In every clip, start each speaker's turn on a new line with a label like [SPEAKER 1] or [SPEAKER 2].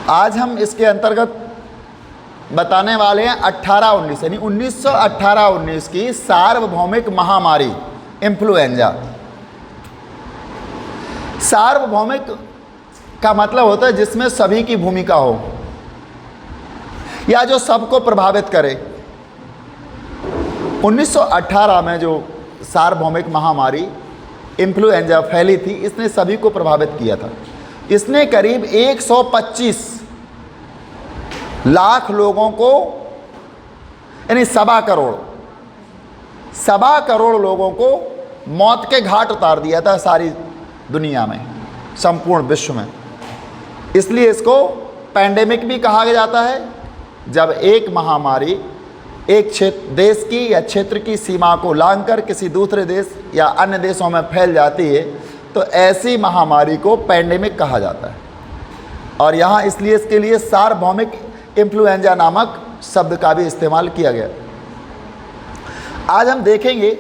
[SPEAKER 1] आज हम इसके अंतर्गत बताने वाले हैं 18-19 यानी 1918-19 की सार्वभौमिक महामारी इन्फ्लुएंजा। सार्वभौमिक का मतलब होता है जिसमें सभी की भूमिका हो या जो सबको प्रभावित करे। 1918 में जो सार्वभौमिक महामारी इन्फ्लुएंजा फैली थी, इसने सभी को प्रभावित किया था। इसने करीब 125 लाख लोगों को यानी 1.25 करोड़ लोगों को मौत के घाट उतार दिया था सारी दुनिया में, संपूर्ण विश्व में। इसलिए इसको पैंडेमिक भी कहा जाता है। जब एक महामारी एक देश की या क्षेत्र की सीमा को लांघकर किसी दूसरे देश या अन्य देशों में फैल जाती है तो ऐसी महामारी को पैंडेमिक कहा जाता है। और यहाँ इसलिए इसके लिए सार्वभौमिक इन्फ्लुएंजा नामक शब्द का भी इस्तेमाल किया गया। आज हम देखेंगे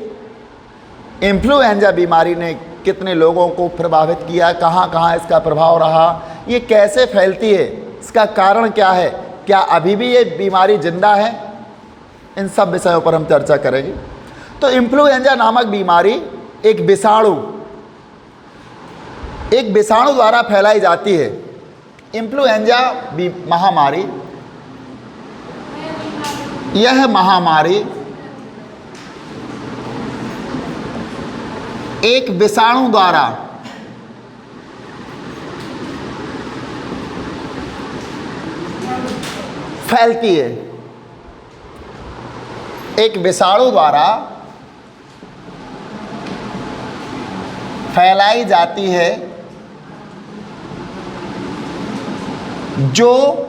[SPEAKER 1] इन्फ्लुएंजा बीमारी ने कितने लोगों को प्रभावित किया, कहाँ कहाँ इसका प्रभाव रहा, ये कैसे फैलती है, इसका कारण क्या है, क्या अभी भी ये बीमारी जिंदा है, इन सब विषयों पर हम चर्चा करेंगे। तो इन्फ्लुएंजा नामक बीमारी एक विषाणु द्वारा फैलाई जाती है। इन्फ्लुएंजा महामारी, यह महामारी एक विषाणु द्वारा फैलती है। एक विषाणु द्वारा फैलाई जाती है जो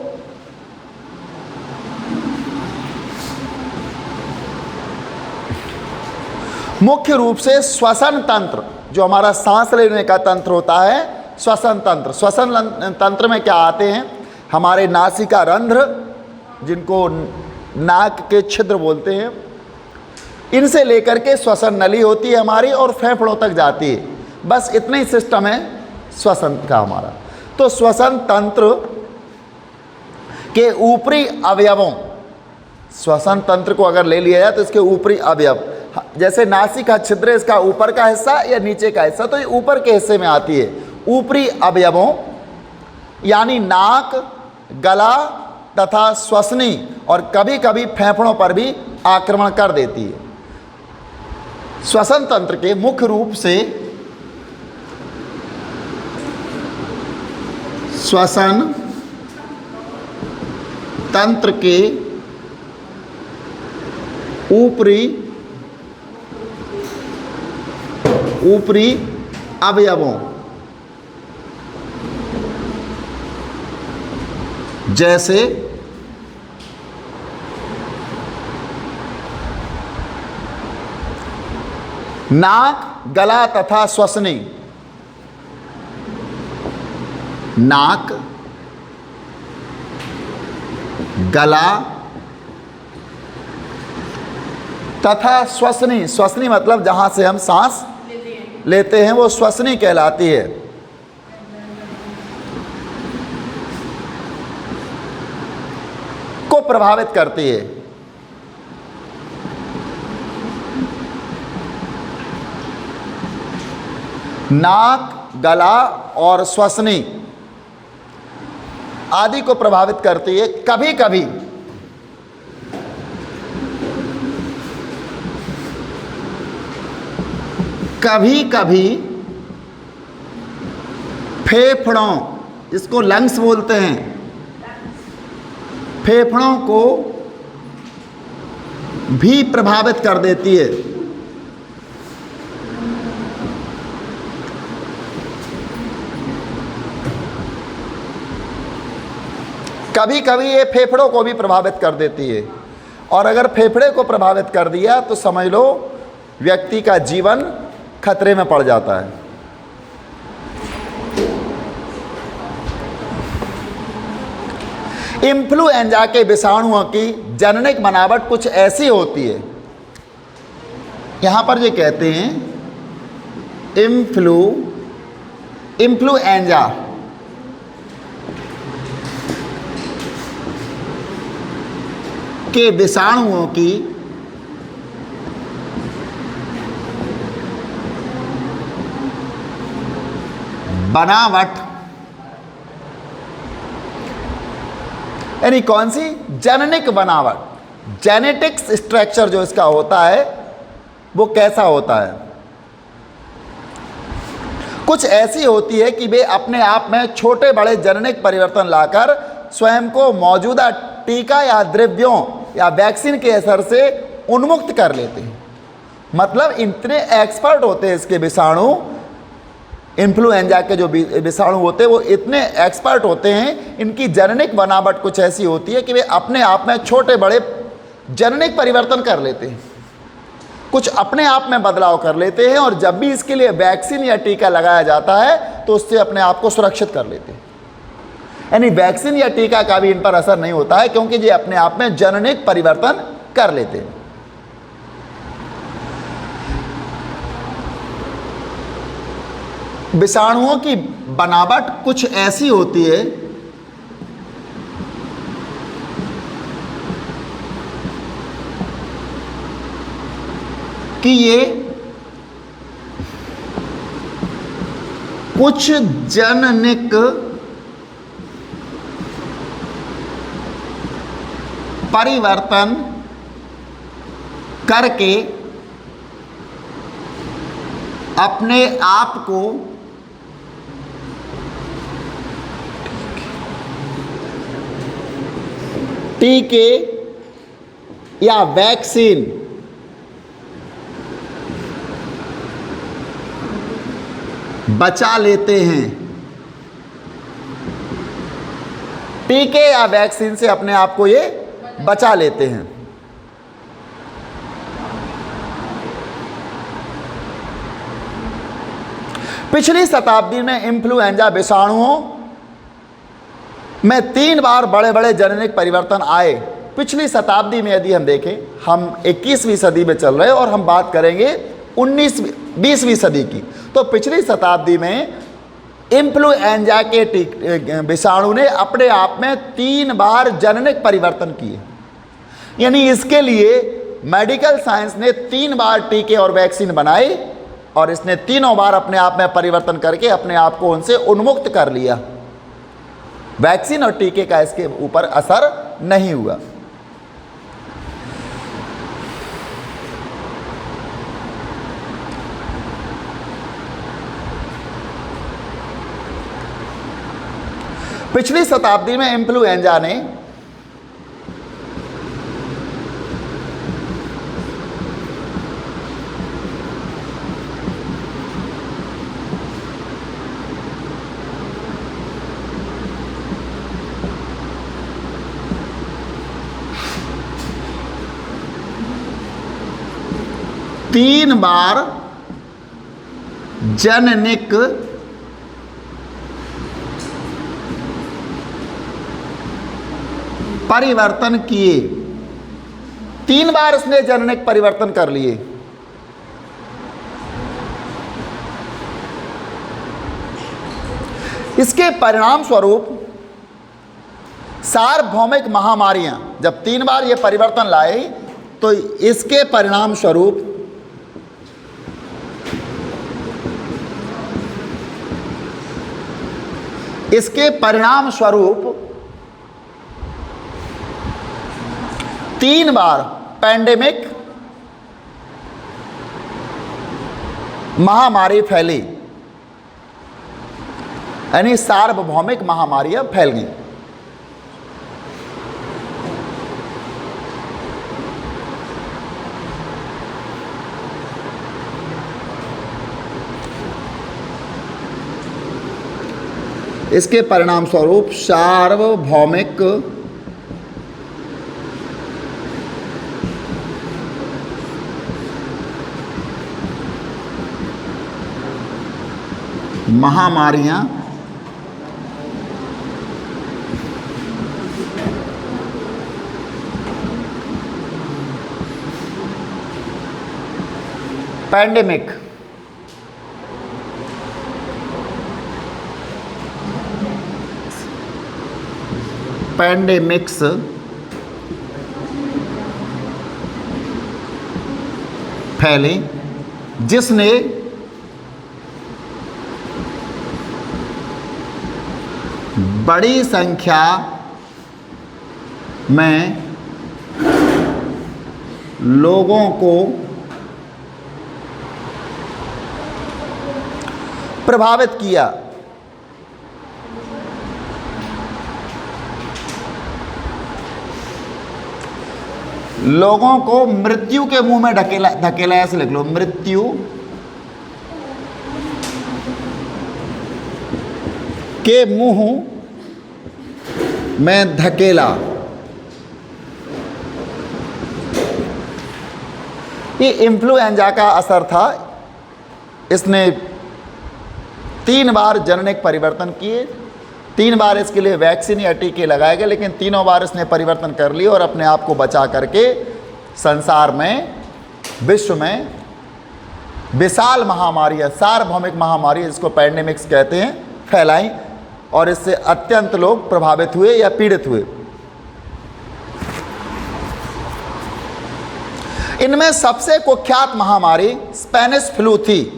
[SPEAKER 1] मुख्य रूप से श्वसन तंत्र, जो हमारा सांस लेने का तंत्र होता है, श्वसन तंत्र। श्वसन तंत्र में क्या आते हैं, हमारे नासिका रंध्र, जिनको नाक के छिद्र बोलते हैं, इनसे लेकर के श्वसन नली होती है हमारी और फेफड़ों तक जाती है। बस इतना ही सिस्टम है श्वसन का हमारा। तो श्वसन तंत्र के ऊपरी अवयवों, श्वसन तंत्र को अगर ले लिया जाए तो इसके ऊपरी अवयव, जैसे नासिका छिद्र इसका ऊपर का हिस्सा या नीचे का हिस्सा, तो ये ऊपर के हिस्से में आती है। ऊपरी अवयवों यानी नाक, गला तथा श्वसनी और कभी कभी फेफड़ों पर भी आक्रमण कर देती है। श्वसन तंत्र के मुख्य रूप से श्वसन तंत्र के ऊपरी अवयवों जैसे नाक, गला तथा श्वसनी। नाक, गला तथा श्वसनी। श्वसनी मतलब जहां से हम सांस लेते हैं वो श्वसनी कहलाती है। को प्रभावित करती है। नाक, गला और श्वसनी आदि को प्रभावित करती है। कभी कभी फेफड़ों, जिसको लंग्स बोलते हैं, फेफड़ों को भी प्रभावित कर देती है। कभी कभी ये फेफड़ों को भी प्रभावित कर देती है। और अगर फेफड़े को प्रभावित कर दिया तो समझ लो व्यक्ति का जीवन खतरे में पड़ जाता है। इन्फ्लुएंजा के विषाणुओं की जननिक बनावट कुछ ऐसी होती है, यहां पर ये कहते हैं इन्फ्लुएंजा के विषाणुओं की बनावट, यानी कौन सी? जेनेटिक बनावट, जेनेटिक्स स्ट्रक्चर जो इसका होता है वो कैसा होता है? कुछ ऐसी होती है कि वे अपने आप में छोटे बड़े जेनेटिक परिवर्तन लाकर स्वयं को मौजूदा टीका या द्रव्यों या वैक्सीन के असर से उन्मुक्त कर लेते हैं। मतलब इतने एक्सपर्ट होते हैं इसके विषाणु, इन्फ्लुएंजा के जो विषाणु होते हैं वो इतने एक्सपर्ट होते हैं, इनकी जेनेटिक बनावट कुछ ऐसी होती है कि वे अपने आप में छोटे बड़े जेनेटिक परिवर्तन कर लेते हैं, कुछ अपने आप में बदलाव कर लेते हैं, और जब भी इसके लिए वैक्सीन या टीका लगाया जाता है तो उससे अपने आप को सुरक्षित कर लेते हैं। यानी वैक्सीन या टीका का भी इन पर असर नहीं होता है, क्योंकि ये अपने आप में जेनेटिक परिवर्तन कर लेते हैं। विषाणुओं की बनावट कुछ ऐसी होती है कि ये कुछ जेनेटिक परिवर्तन करके अपने आप को टीके या वैक्सीन बचा लेते हैं। टीके या वैक्सीन से अपने आप को ये बचा लेते हैं। पिछली शताब्दी में इन्फ्लुएंजा विषाणुओं में 3 बार बड़े बड़े जेनेटिक परिवर्तन आए। पिछली शताब्दी में यदि हम देखें, हम 21वीं सदी में चल रहे हैं और हम बात करेंगे 20वीं सदी की, तो पिछली शताब्दी में इन्फ्लुएंजा के विषाणु ने अपने आप में 3 बार जेनेटिक परिवर्तन किए। यानी इसके लिए मेडिकल साइंस ने 3 बार टीके और वैक्सीन बनाए, और इसने तीनों बार अपने आप में परिवर्तन करके अपने आप को उनसे उन्मुक्त कर लिया। वैक्सीन और टीके का इसके ऊपर असर नहीं हुआ। पिछली शताब्दी में इन्फ्लुएंजा ने तीन बार जेनेटिक परिवर्तन किए। 3 बार इसने जेनेटिक परिवर्तन कर लिए। इसके परिणाम स्वरूप सार्वभौमिक महामारियां जब 3 बार ये परिवर्तन लाए, तो इसके परिणाम स्वरूप तीन बार पैंडेमिक महामारी फैली, यानी सार्वभौमिक महामारियां फैल गई। इसके परिणाम स्वरूप सार्वभौमिक महामारियां पैंडेमिक्स फैली, जिसने बड़ी संख्या में लोगों को प्रभावित किया। लोगों को मृत्यु के मुंह में धकेला, ऐसे लिख लो, मृत्यु के मुंह में धकेला। ये इन्फ्लुएंजा का असर था। इसने 3 बार जननिक परिवर्तन किए, 3 बार इसके लिए वैक्सीन या टीके लगाए गए, लेकिन तीनों बार इसने परिवर्तन कर लिए और अपने आप को बचा करके संसार में, विश्व में विशाल महामारी है, सार्वभौमिक महामारी जिसको पैंडेमिक्स कहते हैं, फैलाई और इससे अत्यंत लोग प्रभावित हुए या पीड़ित हुए। इनमें सबसे कुख्यात महामारी स्पेनिश फ्लू थी।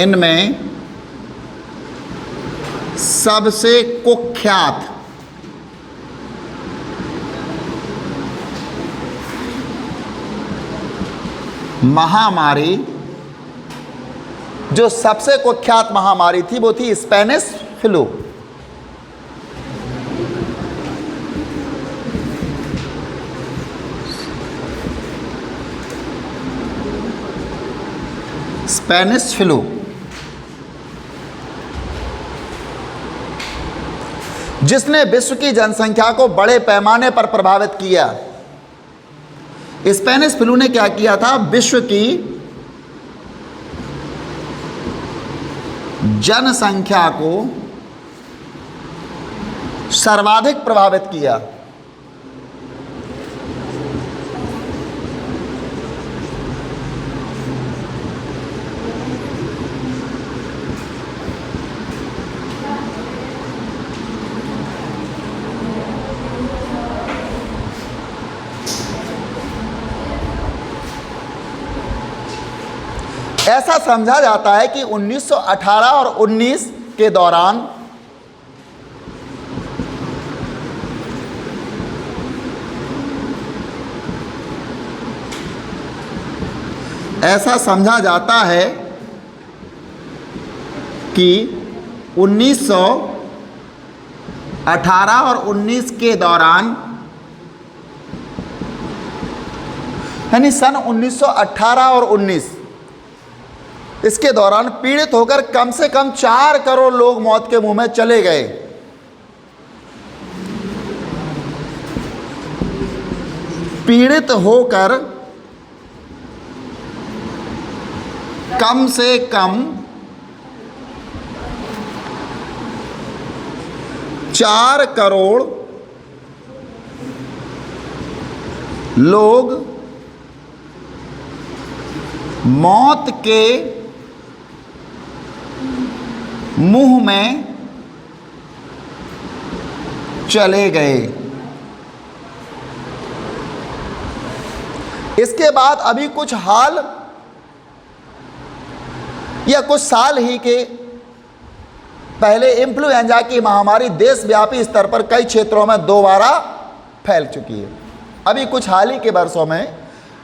[SPEAKER 1] इनमें सबसे कुख्यात महामारी, जो सबसे कुख्यात महामारी थी वो थी स्पेनिश फ्लू। स्पेनिश फ्लू जिसने विश्व की जनसंख्या को बड़े पैमाने पर प्रभावित किया। स्पेनिश फ्लू ने क्या किया था? विश्व की जनसंख्या को सर्वाधिक प्रभावित किया। ऐसा समझा जाता है कि 1918 और 19 के दौरान ऐसा समझा जाता है कि 1918 और 19 के दौरान, यानी सन 1918 और 19, इसके दौरान पीड़ित होकर कम से कम 4 करोड़ लोग मौत के मुंह में चले गए। पीड़ित होकर कम से कम 4 करोड़ लोग मौत के मुंह में चले गए। इसके बाद अभी कुछ हाल या कुछ साल ही के पहले इन्फ्लुएंजा की महामारी देशव्यापी स्तर पर कई क्षेत्रों में 2 बार फैल चुकी है। अभी कुछ हाल ही के वर्षों में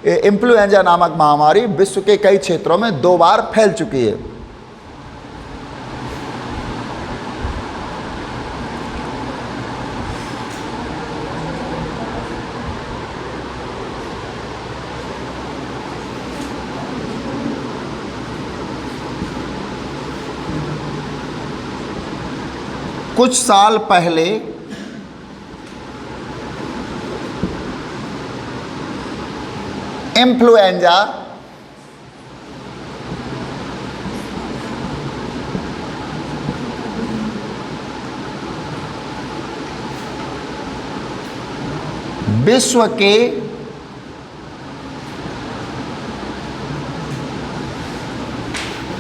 [SPEAKER 1] इन्फ्लुएंजा नामक महामारी विश्व के कई क्षेत्रों में 2 बार फैल चुकी है। कुछ साल पहले इन्फ्लुएंजा विश्व के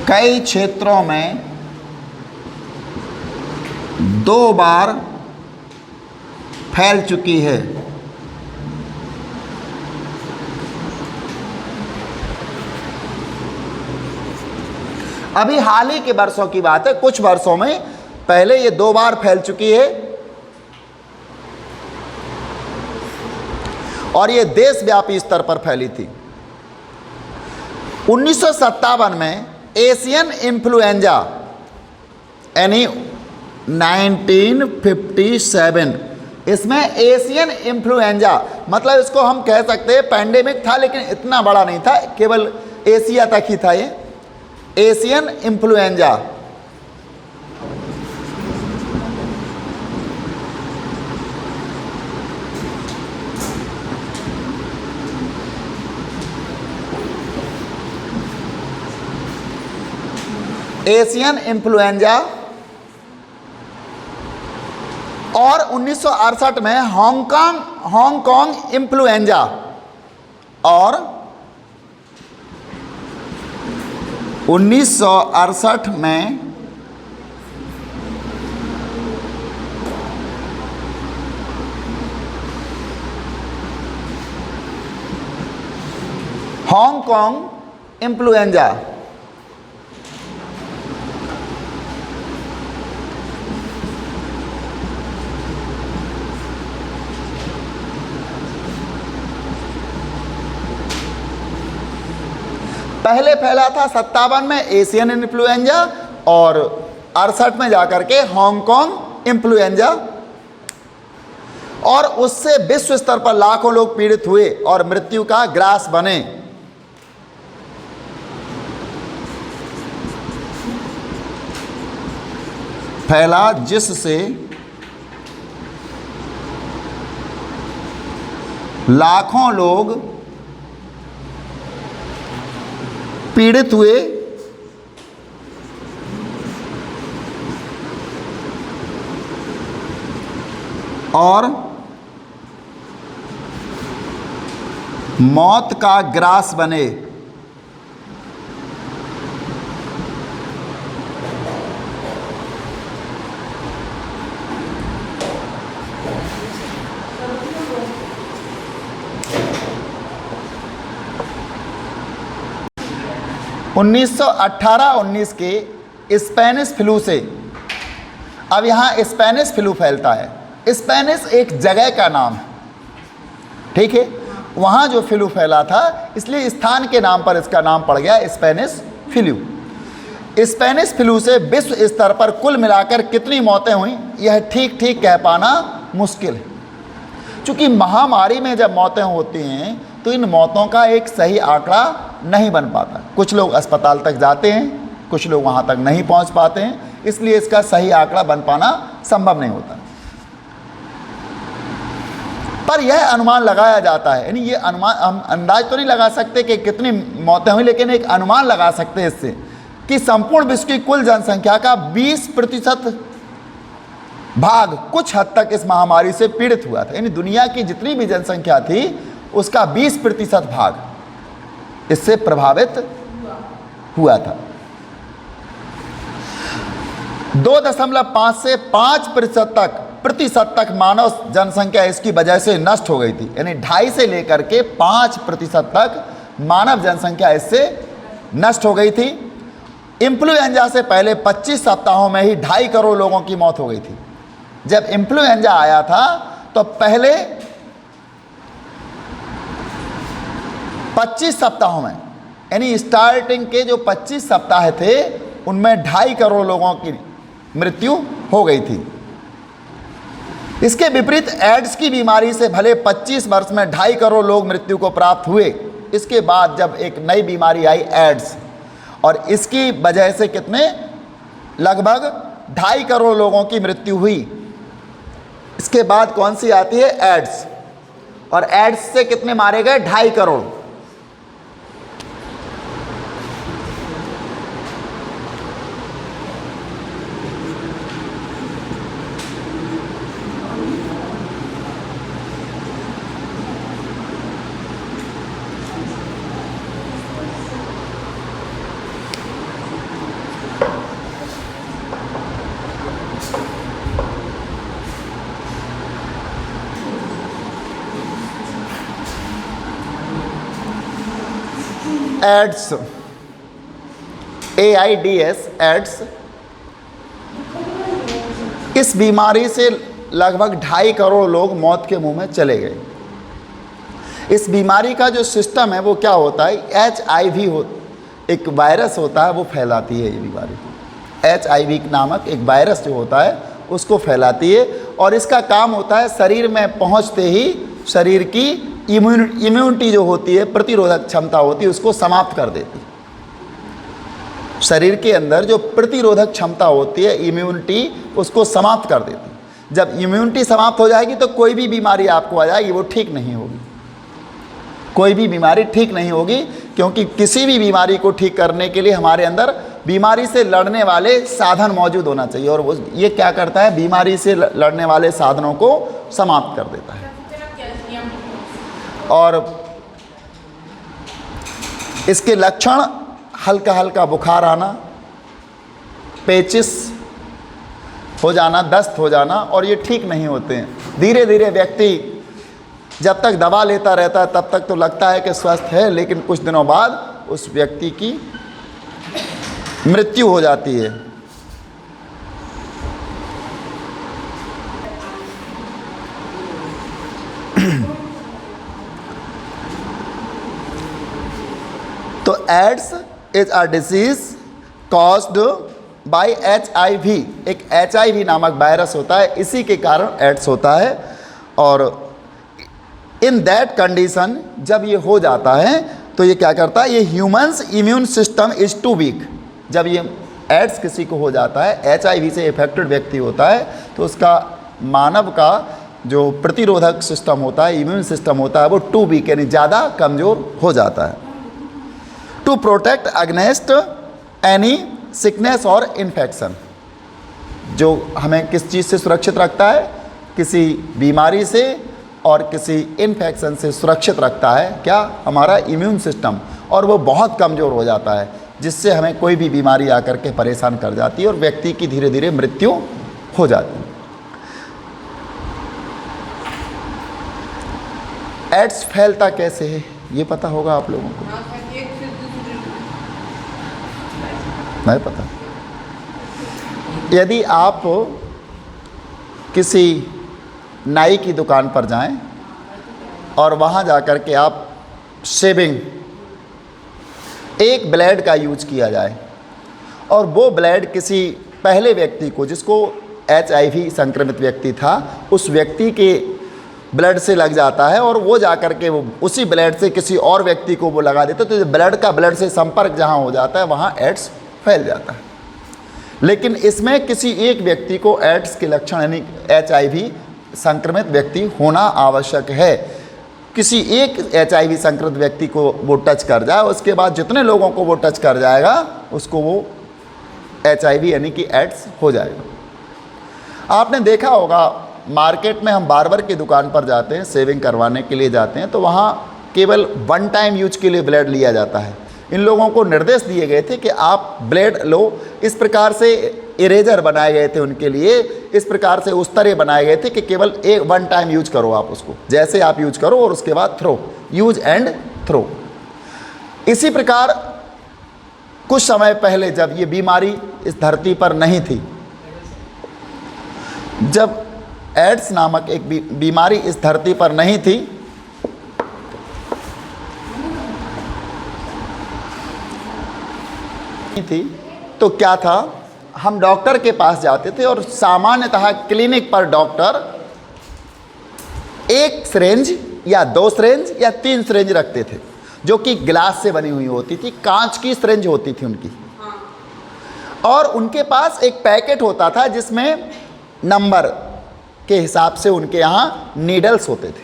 [SPEAKER 1] कई क्षेत्रों में 2 बार फैल चुकी है। अभी हाल ही के वर्षों की बात है, कुछ वर्षों में, पहले ये 2 बार फैल चुकी है और ये देशव्यापी स्तर पर फैली थी। 1957 में एशियन इन्फ्लुएंजा यानी 1957, इसमें एशियन इन्फ्लुएंजा मतलब इसको हम कह सकते हैं पैंडेमिक था, लेकिन इतना बड़ा नहीं था, केवल एशिया तक ही था ये एशियन इन्फ्लुएंजा। एशियन इन्फ्लुएंजा और 1968 में हांगकांग इन्फ्लुएंजा और 1968 में हांगकांग इन्फ्लुएंजा। पहले फैला था 57 में एशियन इन्फ्लुएंजा और 68 में जाकर के हांगकांग इन्फ्लुएंजा, और उससे विश्व स्तर पर लाखों लोग पीड़ित हुए और मृत्यु का ग्रास बने। फैला जिससे लाखों लोग पीड़ित हुए और मौत का ग्रास बने। उन्नीस 1918-19 के स्पेनिश फ्लू से, अब यहाँ स्पेनिश फ्लू फैलता है। स्पेनिश एक जगह का नाम है, ठीक है, वहाँ जो फ्लू फैला था इसलिए स्थान के नाम पर इसका नाम पड़ गया स्पेनिश फ्लू। स्पेनिश फ्लू से विश्व स्तर पर कुल मिलाकर कितनी मौतें हुई यह ठीक ठीक कह पाना मुश्किल है, क्योंकि महामारी में जब मौतें होती हैं तो इन मौतों का एक सही आंकड़ा नहीं बन पाता। कुछ लोग अस्पताल तक जाते हैं, कुछ लोग वहाँ तक नहीं पहुँच पाते हैं, इसलिए इसका सही आंकड़ा बन पाना संभव नहीं होता। पर यह अनुमान लगाया जाता है, यानी ये अनुमान, हम अंदाज तो नहीं लगा सकते कि कितनी मौतें हुई, लेकिन एक अनुमान लगा सकते हैं इससे कि संपूर्ण विश्व की कुल जनसंख्या का 20% भाग कुछ हद तक इस महामारी से पीड़ित हुआ था। यानी दुनिया की जितनी भी जनसंख्या थी उसका 20% भाग इससे प्रभावित हुआ था। 2.5 से 5% तक मानव जनसंख्या इसकी वजह से नष्ट हो गई थी। यानी 2.5 से लेकर के 5% तक मानव जनसंख्या इससे नष्ट हो गई थी। इन्फ्लुएंजा से पहले 25 सप्ताहों में ही 2.5 करोड़ लोगों की मौत हो गई थी। जब इन्फ्लुएंजा आया था तो पहले 25 सप्ताहों में, यानी स्टार्टिंग के जो 25 सप्ताह थे उनमें 2.5 करोड़ लोगों की मृत्यु हो गई थी। इसके विपरीत एड्स की बीमारी से भले 25 वर्ष में 2.5 करोड़ लोग मृत्यु को प्राप्त हुए, इसके बाद जब एक नई बीमारी आई एड्स, और इसकी वजह से कितने, लगभग 2.5 करोड़ लोगों की मृत्यु हुई। इसके बाद कौन सी आती है, एड्स, और एड्स से कितने मारे गए, 2.5 करोड़। एड्स AIDS एड्स, इस बीमारी से लगभग 2.5 करोड़ लोग मौत के मुंह में चले गए। इस बीमारी का जो सिस्टम है वो क्या होता है, HIV एक वायरस होता है, वो फैलाती है ये बीमारी। HIV नामक एक वायरस जो होता है उसको फैलाती है, और इसका काम होता है शरीर में पहुंचते ही शरीर की इम्यूनिटी जो होती है, प्रतिरोधक क्षमता होती है, उसको समाप्त कर देती है। शरीर के अंदर जो प्रतिरोधक क्षमता होती है, इम्यूनिटी, उसको समाप्त कर देती है। जब इम्यूनिटी समाप्त हो जाएगी तो कोई भी बीमारी आपको आ जाएगी, वो ठीक नहीं होगी। कोई भी बीमारी ठीक नहीं होगी, क्योंकि किसी भी बीमारी को ठीक करने के लिए हमारे अंदर बीमारी से लड़ने वाले साधन मौजूद होना चाहिए, और वो ये क्या करता है, बीमारी से लड़ने वाले साधनों को समाप्त कर देता है। और इसके लक्षण हल्का हल्का बुखार आना, पेचिस हो जाना, दस्त हो जाना, और ये ठीक नहीं होते हैं। धीरे धीरे व्यक्ति जब तक दवा लेता रहता है तब तक तो लगता है कि स्वस्थ है, लेकिन कुछ दिनों बाद उस व्यक्ति की मृत्यु हो जाती है। तो AIDS is a disease caused by HIV, एक HIV नामक वायरस होता है, इसी के कारण एड्स होता है। और इन दैट कंडीशन, जब ये हो जाता है तो ये क्या करता है, ये humans immune system is too weak. जब ये एड्स किसी को हो जाता है, HIV से इफेक्टेड व्यक्ति होता है, तो उसका मानव का जो प्रतिरोधक सिस्टम होता है, इम्यून सिस्टम होता है, वो टू वीक यानी ज़्यादा कमज़ोर हो जाता है। To protect against any sickness और इन्फेक्शन, जो हमें किस चीज़ से सुरक्षित रखता है, किसी बीमारी से और किसी इन्फेक्शन से सुरक्षित रखता है, क्या, हमारा इम्यून सिस्टम, और वो बहुत कमज़ोर हो जाता है, जिससे हमें कोई भी बीमारी आकर के परेशान कर जाती है और व्यक्ति की धीरे धीरे मृत्यु हो जाती है। एड्स फैलता कैसे है ये पता होगा आप लोगों को? नहीं पता? यदि आप किसी नाई की दुकान पर जाएं और वहाँ जाकर के आप शेविंग, एक ब्लेड का यूज किया जाए, और वो ब्लेड किसी पहले व्यक्ति को, जिसको HIV संक्रमित व्यक्ति था, उस व्यक्ति के ब्लड से लग जाता है, और वो जाकर के वो उसी ब्लेड से किसी और व्यक्ति को वो लगा देता है, तो ब्लड का ब्लड से संपर्क जहाँ हो जाता है वहाँ एड्स फैल जाता है। लेकिन इसमें किसी एक व्यक्ति को एड्स के लक्षण यानी HIV संक्रमित व्यक्ति होना आवश्यक है। किसी एक HIV संक्रमित व्यक्ति को वो टच कर जाए, उसके बाद जितने लोगों को वो टच कर जाएगा उसको वो HIV यानी कि एड्स हो जाएगा। आपने देखा होगा मार्केट में हम बार्बर की दुकान पर जाते हैं, शेविंग करवाने के लिए जाते हैं, तो वहाँ केवल वन टाइम यूज के लिए ब्लेड लिया जाता है। इन लोगों को निर्देश दिए गए थे कि आप ब्लेड लो, इस प्रकार से इरेजर बनाए गए थे उनके लिए, इस प्रकार से उस तरह बनाए गए थे कि केवल एक वन टाइम यूज करो, आप उसको जैसे आप यूज करो और उसके बाद थ्रो, यूज एंड थ्रो। इसी प्रकार कुछ समय पहले जब ये बीमारी इस धरती पर नहीं थी, जब एड्स नामक एक बीमारी इस धरती पर नहीं थी, तो क्या था, हम डॉक्टर के पास जाते थे और सामान्यतः क्लिनिक पर डॉक्टर एक सिरेंज या 2 सिरेंज या 3 सिरेंज रखते थे, जो कि ग्लास से बनी हुई होती थी, कांच की सिरेंज होती थी उनकी, और उनके पास एक पैकेट होता था जिसमें नंबर के हिसाब से उनके यहाँ नीडल्स होते थे,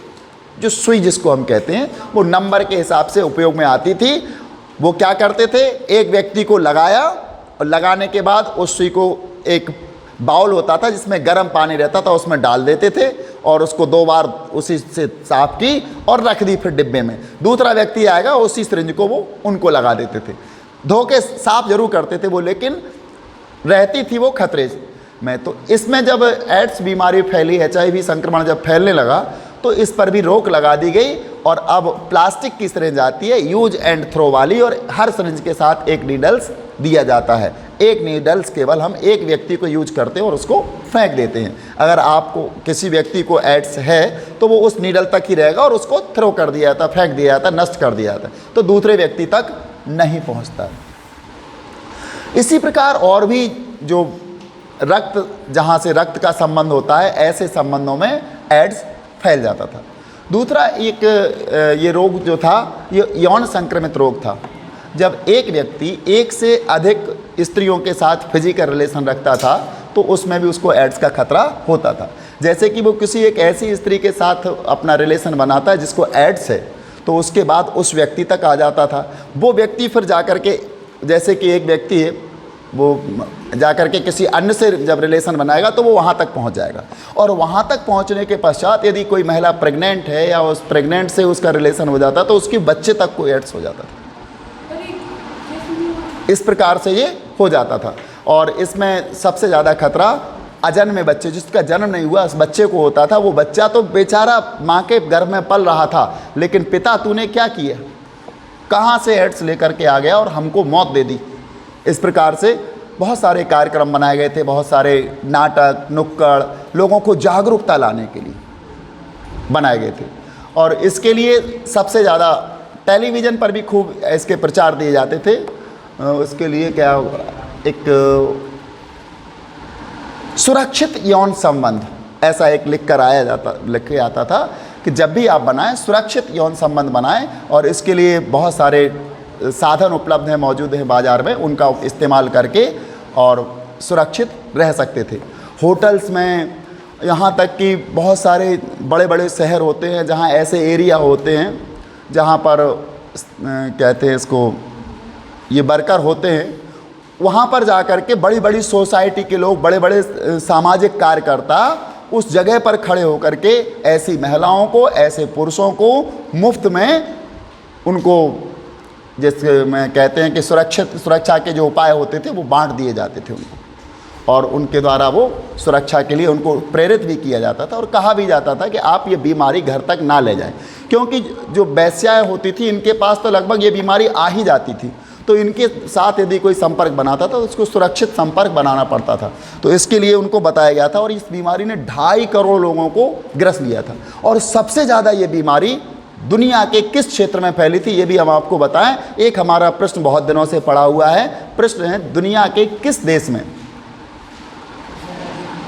[SPEAKER 1] जो सुई जिसको हम कहते हैं, वो नंबर के हिसाब से उपयोग में आती थी। वो क्या करते थे, एक व्यक्ति को लगाया और लगाने के बाद उस सुई को एक बाउल होता था जिसमें गर्म पानी रहता था, उसमें डाल देते थे और उसको 2 बार उसी से साफ की और रख दी फिर डिब्बे में। दूसरा व्यक्ति आएगा, उसी सिरिंज को वो उनको लगा देते थे। धो के साफ जरूर करते थे वो, लेकिन रहती थी वो खतरे में। तो इसमें जब एड्स बीमारी फैली, HIV संक्रमण जब फैलने लगा, तो इस पर भी रोक लगा दी गई और अब प्लास्टिक की सिरिंज आती है, यूज एंड थ्रो वाली, और हर सिरिंज के साथ एक नीडल्स दिया जाता है। एक नीडल्स केवल हम एक व्यक्ति को यूज करते हैं और उसको फेंक देते हैं। अगर आपको किसी व्यक्ति को एड्स है तो वो उस नीडल तक ही रहेगा और उसको थ्रो कर दिया जाता, फेंक दिया जाता, नष्ट कर दिया जाता, तो दूसरे व्यक्ति तक नहीं पहुंचता। इसी प्रकार और भी जो रक्त, जहाँ से रक्त का संबंध होता है, ऐसे संबंधों में एड्स फैल जाता था। दूसरा एक ये रोग जो था, ये यौन संक्रमित रोग था। जब एक व्यक्ति एक से अधिक स्त्रियों के साथ फिजिकल रिलेशन रखता था तो उसमें भी उसको एड्स का खतरा होता था। जैसे कि वो किसी एक ऐसी स्त्री के साथ अपना रिलेशन बनाता है जिसको एड्स है, तो उसके बाद उस व्यक्ति तक आ जाता था। वो व्यक्ति फिर जाकर के, जैसे कि एक व्यक्ति है, वो जाकर के किसी अन्य से जब रिलेशन बनाएगा तो वो वहाँ तक पहुँच जाएगा, और वहाँ तक पहुँचने के पश्चात यदि कोई महिला प्रेग्नेंट है या उस प्रेग्नेंट से उसका रिलेशन हो जाता तो उसके बच्चे तक को एड्स हो जाता था। इस प्रकार से ये हो जाता था। और इसमें सबसे ज़्यादा खतरा अजन्मे बच्चे, जिसका जन्म नहीं हुआ, उस बच्चे को होता था। वो बच्चा तो बेचारा माँ के गर्भ में पल रहा था, लेकिन पिता तूने क्या किया, कहाँ से एड्स लेकर के आ गया और हमको मौत दे दी। इस प्रकार से बहुत सारे कार्यक्रम बनाए गए थे, बहुत सारे नाटक, नुक्कड़, लोगों को जागरूकता लाने के लिए बनाए गए थे। और इसके लिए सबसे ज़्यादा टेलीविज़न पर भी खूब इसके प्रचार दिए जाते थे। उसके लिए क्या, एक सुरक्षित यौन संबंध, ऐसा एक लिख के आता था कि जब भी आप बनाएं सुरक्षित यौन संबंध बनाएं, और इसके लिए बहुत सारे साधन उपलब्ध हैं, मौजूद हैं बाज़ार में, उनका इस्तेमाल करके और सुरक्षित रह सकते थे। होटल्स में, यहाँ तक कि बहुत सारे बड़े बड़े शहर होते हैं जहाँ ऐसे एरिया होते हैं जहाँ पर कहते हैं इसको, ये वर्कर होते हैं, वहाँ पर जाकर के बड़ी बड़ी सोसाइटी के लोग, बड़े बड़े सामाजिक कार्यकर्ता उस जगह पर खड़े होकर के ऐसी महिलाओं को, ऐसे पुरुषों को मुफ्त में उनको, जैसे मैं कहते हैं कि सुरक्षा के जो उपाय होते थे वो बांट दिए जाते थे उनको, और उनके द्वारा वो सुरक्षा के लिए उनको प्रेरित भी किया जाता था। और कहा भी जाता था कि आप ये बीमारी घर तक ना ले जाएं, क्योंकि जो वेश्याएँ होती थी इनके पास तो लगभग ये बीमारी आ ही जाती थी, तो इनके साथ यदि कोई संपर्क बनाता था तो उसको सुरक्षित संपर्क बनाना पड़ता था। तो इसके लिए उनको बताया गया था, और इस बीमारी ने 2.5 करोड़ लोगों को ग्रस्त लिया था। और सबसे ज़्यादा ये बीमारी दुनिया के किस क्षेत्र में फैली थी, ये भी हम आपको बताएं। एक हमारा प्रश्न बहुत दिनों से पड़ा हुआ है, प्रश्न है, दुनिया के किस देश में,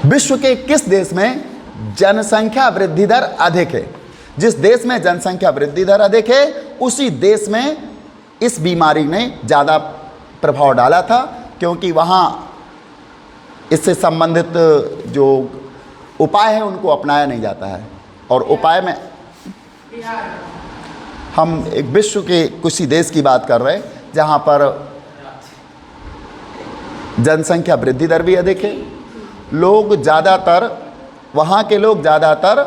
[SPEAKER 1] विश्व के किस देश में जनसंख्या वृद्धि दर अधिक है? जिस देश में जनसंख्या वृद्धि दर अधिक है उसी देश में इस बीमारी ने ज़्यादा प्रभाव डाला था, क्योंकि वहाँ इससे संबंधित जो उपाय हैं उनको अपनाया नहीं जाता है। और उपाय में हम एक विश्व के कुछ ही देश की बात कर रहे हैं जहाँ पर जनसंख्या वृद्धि दर भी अधिक है, लोग ज़्यादातर, वहाँ के लोग ज़्यादातर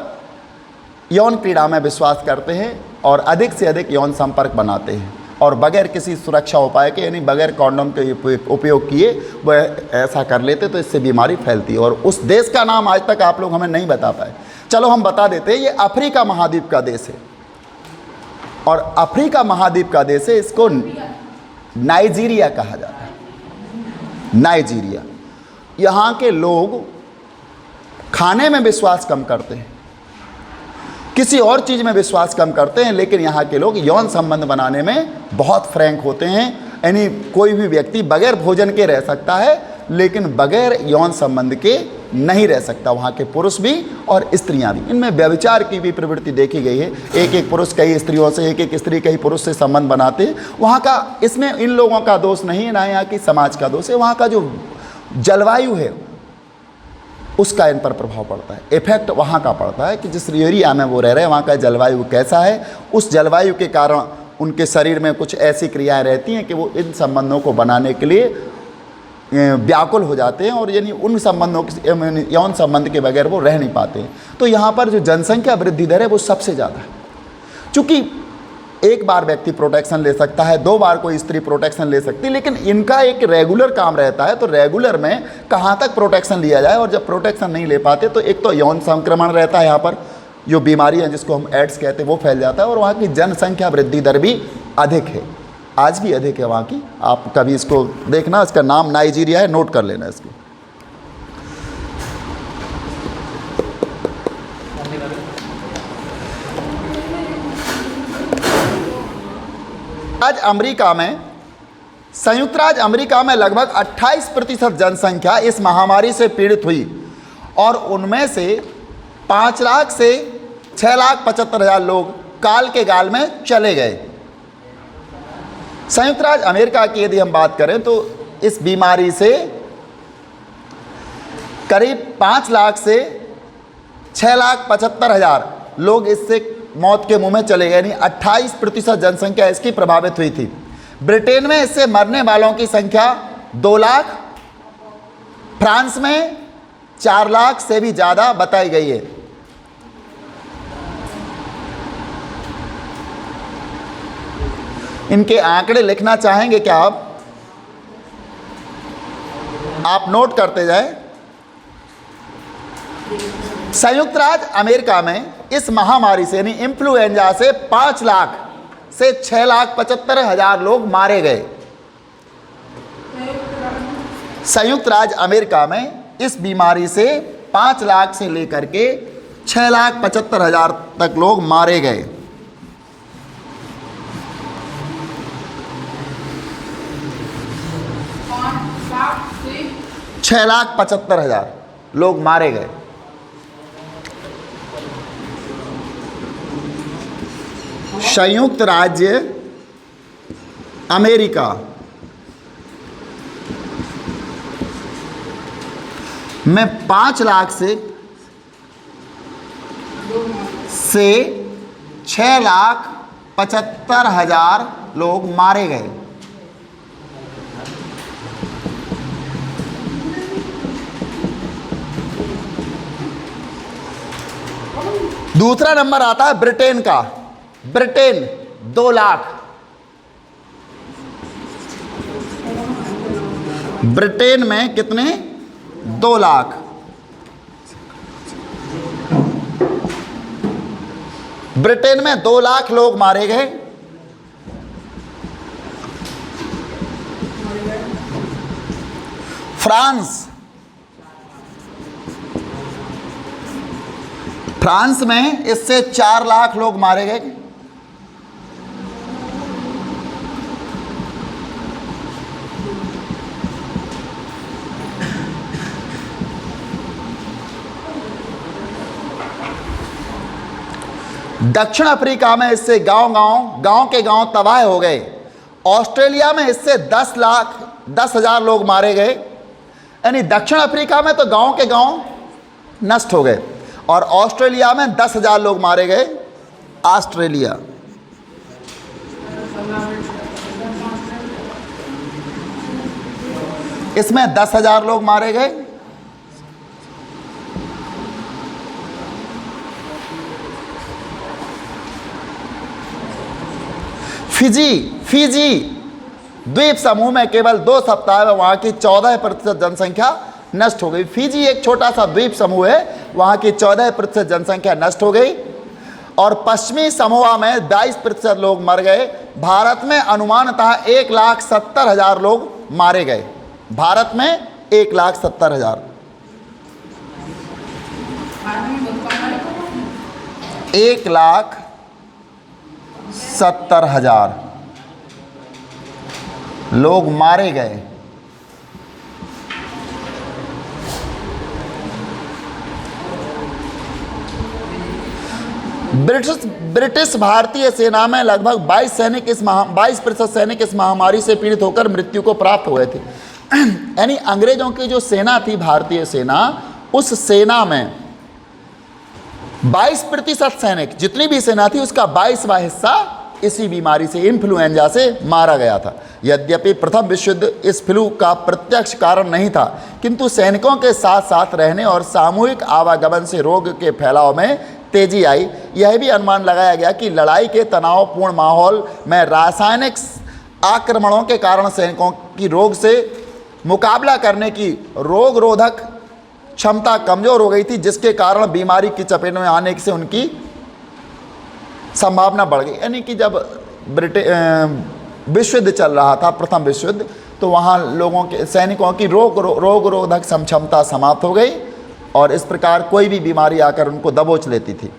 [SPEAKER 1] यौन क्रीड़ा में विश्वास करते हैं और अधिक से अधिक यौन संपर्क बनाते हैं, और बगैर किसी सुरक्षा उपाय के, यानी बगैर कॉन्डोम के उपयोग किए वह ऐसा कर लेते, तो इससे बीमारी फैलती है। और उस देश का नाम आज तक आप लोग हमें नहीं बता पाए। चलो हम बता देते हैं, ये अफ्रीका महाद्वीप का देश है, और अफ्रीका महाद्वीप का देश है, इसको नाइजीरिया कहा जाता है। नाइजीरिया, यहाँ के लोग खाने में विश्वास कम करते हैं, किसी और चीज़ में विश्वास कम करते हैं, लेकिन यहाँ के लोग यौन संबंध बनाने में बहुत फ्रैंक होते हैं। यानी कोई भी व्यक्ति बगैर भोजन के रह सकता है, लेकिन बगैर यौन संबंध के नहीं रह सकता, वहाँ के पुरुष भी और स्त्रियाँ भी। इनमें व्यभिचार की भी प्रवृत्ति देखी गई है, एक एक पुरुष कई स्त्रियों से, एक एक स्त्री कई पुरुष से संबंध बनाते हैं। वहाँ का, इसमें इन लोगों का दोष नहीं है, ना यहाँ की समाज का दोष है, वहाँ का जो जलवायु है उसका इन पर प्रभाव पड़ता है। इफेक्ट वहाँ का पड़ता है कि जिस एरिया में वो रह रहे हैं वहाँ का जलवायु कैसा है, उस जलवायु के कारण उनके शरीर में कुछ ऐसी क्रियाएं रहती हैं कि वो इन संबंधों को बनाने के लिए व्याकुल हो जाते हैं, और यानी उन संबंधों के, यौन संबंध के बगैर वो रह नहीं पाते हैं। तो यहाँ पर जो जनसंख्या वृद्धि दर है वो सबसे ज़्यादा है। चूँकि एक बार व्यक्ति प्रोटेक्शन ले सकता है, 2 बार कोई स्त्री प्रोटेक्शन ले सकती है, लेकिन इनका एक रेगुलर काम रहता है, तो रेगुलर में कहाँ तक प्रोटेक्शन लिया जाए। और जब प्रोटेक्शन नहीं ले पाते तो एक तो यौन संक्रमण रहता है, यहाँ पर जो बीमारी है जिसको हम एड्स कहते हैं वो फैल जाता है, और वहाँ की जनसंख्या वृद्धि दर भी अधिक है। आज भी अधिक है वहाँ की। आप कभी इसको देखना, इसका नाम नाइजीरिया है, नोट कर लेना इसको। आज अमेरिका में, संयुक्त राज्य अमेरिका में लगभग 28% जनसंख्या इस महामारी से पीड़ित हुई और उनमें से 5 लाख से 6,75,000 लोग काल के गाल में चले गए। संयुक्त राज्य अमेरिका की यदि हम बात करें तो इस बीमारी से करीब 5 लाख से 6,75,000 लोग इससे मौत के मुंह में चले गए, यानी 28% जनसंख्या इसकी प्रभावित हुई थी। ब्रिटेन में इससे मरने वालों की संख्या 2 लाख, फ्रांस में 4 लाख से भी ज़्यादा बताई गई है। इनके आंकड़े लिखना चाहेंगे क्या आप नोट करते जाएं। संयुक्त राज्य अमेरिका में इस महामारी से यानी इन्फ्लुएंजा से 5 लाख से 6,75,000 लोग मारे गए। संयुक्त राज्य अमेरिका में इस बीमारी से 5 लाख से लेकर के 6,75,000 तक लोग मारे गए।
[SPEAKER 2] से
[SPEAKER 1] 6,75,000 लोग मारे गए। संयुक्त राज्य अमेरिका में 5 लाख से 6,75,000 लोग मारे गए। दूसरा नंबर आता है ब्रिटेन का। ब्रिटेन 2 लाख, ब्रिटेन में कितने? 2 लाख। ब्रिटेन में 2 लाख लोग मारे गए। फ्रांस में इससे 4 लाख लोग मारे गए। दक्षिण अफ्रीका में इससे गांव के गांव तबाह हो गए। ऑस्ट्रेलिया में इससे 10,000 लोग मारे गए, यानी दक्षिण अफ्रीका में तो गांव के गांव नष्ट हो गए और ऑस्ट्रेलिया में 10,000 लोग मारे गए। ऑस्ट्रेलिया इसमें 10,000 लोग मारे गए। फिजी द्वीप समूह में केवल 2 सप्ताह में वहां की 14% जनसंख्या नष्ट हो गई। फिजी एक छोटा सा द्वीप समूह है, वहां की 14% जनसंख्या नष्ट हो गई। और पश्चिमी समोआ में 22% लोग मर गए। भारत में अनुमानतः 1,70,000 लोग मारे गए। भारत में 1,70,000। 1,70,000 लोग मारे गए। ब्रिटिश भारतीय सेना में लगभग 22% सैनिक इस महामारी से पीड़ित होकर मृत्यु को प्राप्त हुए थे। यानी अंग्रेजों की जो सेना थी, भारतीय सेना, उस सेना में 22% सैनिक, जितनी भी सेना थी उसका 22वां हिस्सा इसी बीमारी से, इन्फ्लुएंजा से मारा गया था। यद्यपि प्रथम विश्व युद्ध इस फ्लू का प्रत्यक्ष कारण नहीं था, किंतु सैनिकों के साथ साथ रहने और सामूहिक आवागमन से रोग के फैलाव में तेजी आई। यह भी अनुमान लगाया गया कि लड़ाई के तनावपूर्ण माहौल में रासायनिक आक्रमणों के कारण सैनिकों की रोग से मुकाबला करने की रोग रोधक क्षमता कमजोर हो गई थी, जिसके कारण बीमारी की चपेट में आने से उनकी संभावना बढ़ गई। यानी कि जब विश्व युद्ध चल रहा था, प्रथम विश्व युद्ध, तो वहाँ लोगों के सैनिकों की रोग रोधक क्षमता समाप्त हो गई और इस प्रकार कोई भी बीमारी आकर उनको दबोच लेती थी।